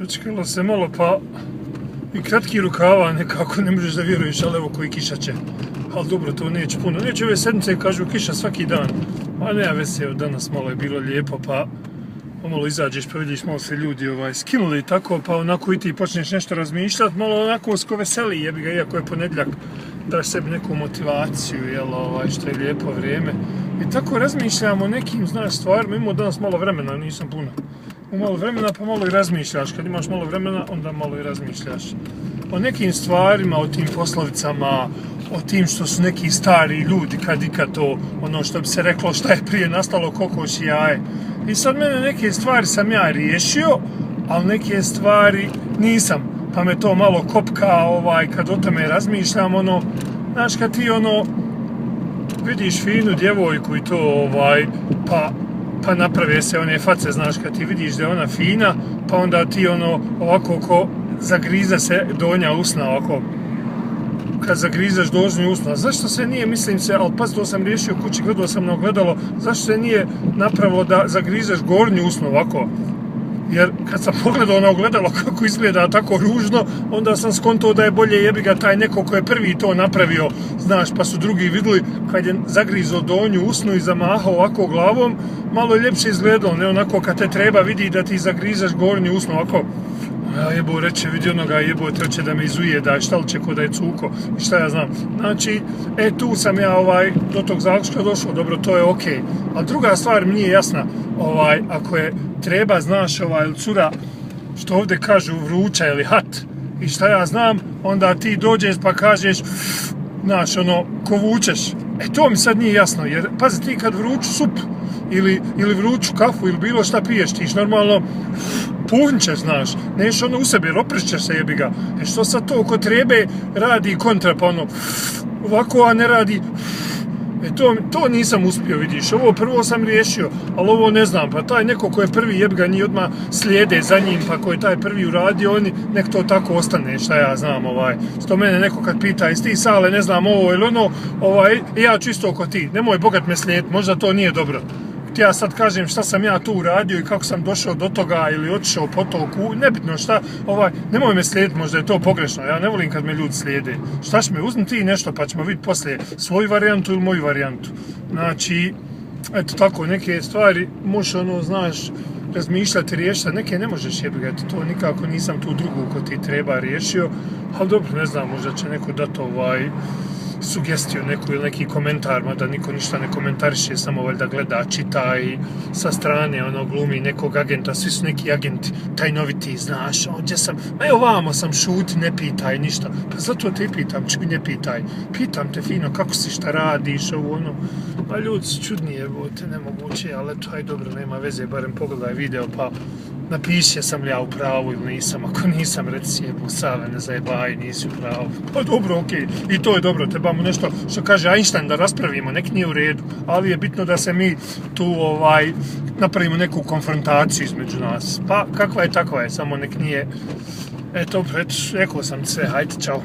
Dočekalo se malo, pa i kratki rukava nekako ne možeš da vjeruješ, ali evo koji kiša će. Ali dobro, to neće puno. Neće ove sedmice, kažu, kiša svaki dan. Ma nema veze, evo danas malo je bilo lijepo, pa malo izađeš pa vidiš, malo se ljudi skinuli i tako, pa onako i ti počneš nešto razmišljati, malo onako sko veseli, jebi ga, iako je ponedjeljak, daš sebi neku motivaciju, jel, što je lijepo vrijeme. I tako razmišljam o nekim, znaš, stvarima, imamo danas malo vremena, nisam puno. Malo vremena pa malo i razmišljaš, kad imaš malo vremena onda malo i razmišljaš o nekim stvarima, o tim poslovicama, o tim što su neki stari ljudi kad ikad to, ono što bi se reklo šta je prije nastalo kokoš i jaje. I sad mene neke stvari sam ja riješio, ali neke stvari nisam, pa me to malo kopka kad o tome razmišljam, znaš kad ti vidiš finu djevojku i to pa naprave se one face, znaš, kad ti vidiš da je ona fina, pa onda ti ovako ko zagriza se donja usna, ovako, kad zagrizaš donju usna. Zašto se nije, mislim se, ali pazi, to sam riješio kući, gledao sam na ogledalo, zašto se nije napravilo da zagrizaš gornju usnu ovako? Jer kad sam pogledao na ogledalo kako izgleda tako ružno, onda sam skontao da je bolje jebi ga taj neko ko je prvi to napravio, znaš, pa su drugi vidjeli kad je zagrizao donju usnu i zamahao ovako glavom, malo je ljepše izgledalo, ne onako kad te treba vidi da ti zagrizaš gornju usnu ovako. Ja jebo reče, vidi onoga jebote, hoće da me izujeda, šta li će ko da je cuko i šta ja znam. Znači, tu sam ja do tog zaključka došao, dobro, to je okej. Ali druga stvar mi nije jasna, ako je treba, znaš, cura, što ovdje kažu vruća ili hat, i šta ja znam, onda ti dođeš pa kažeš, znaš, ko vučeš. To mi sad nije jasno, jer, pazi, ti kad vruću sup, ili vruću kafu, ili bilo šta piješ, tiš normalno puhnćeš, znaš, neš u sebi, jer oprešćeš se, jebi ga. Što sad to ko trebe radi kontra, pa ovako, a ne radi. To nisam uspio, vidiš, ovo prvo sam riješio, ali ovo ne znam, pa taj neko ko je prvi, jebi ga, njih odmah slijede za njim, pa ko je taj prvi uradio, nek to tako ostane, šta ja znam, što mene neko kad pita, jesi ti Sale, ne znam, ovo ili ja ću isto oko ti, nemoj bogat me slijediti, možda to nije dobro. Ja sad kažem šta sam ja tu uradio i kako sam došao do toga ili otišao po toku, nebitno šta, nemoj me slijediti, možda je to pogrešno, ja ne volim kad me ljudi slijede. Šta će me, uzmi ti nešto pa ćemo vidjeti poslije svoju varijantu ili moju varijantu. Znači, eto tako, neke stvari možeš znaš, razmišljati, riješiti, neke ne možeš jebiti, to nikako nisam tu drugu ko ti treba riješio, ali dobro, ne znam, možda će neko dati sugestiju neku ili neki komentar, mada niko ništa ne komentariše, samo valjda gleda, čita i sa strane glumi nekog agenta, svi su neki agenti tajnoviti, znaš, gdje sam, evo vamo sam, šuti, ne pitaj ništa, pa zato te pitam, čuj, ne pitaj, pitam te fino kako si, šta radiš, a ljudi su čudni, evo te nemoguće, ali eto, aj dobro, nema veze, barem pogledaj video, pa napiši sam li ja u pravu ili nisam, ako nisam, reci jebo Sale, ne zajebaj, nisi u pravu. Pa dobro, okej, i to je dobro, trebamo nešto, što kaže Einstein, da raspravimo, nek nije u redu, ali je bitno da se mi tu napravimo neku konfrontaciju između nas. Pa kakva je, takva je, samo nek nije, eto, rekao sam sve, hajde, čao.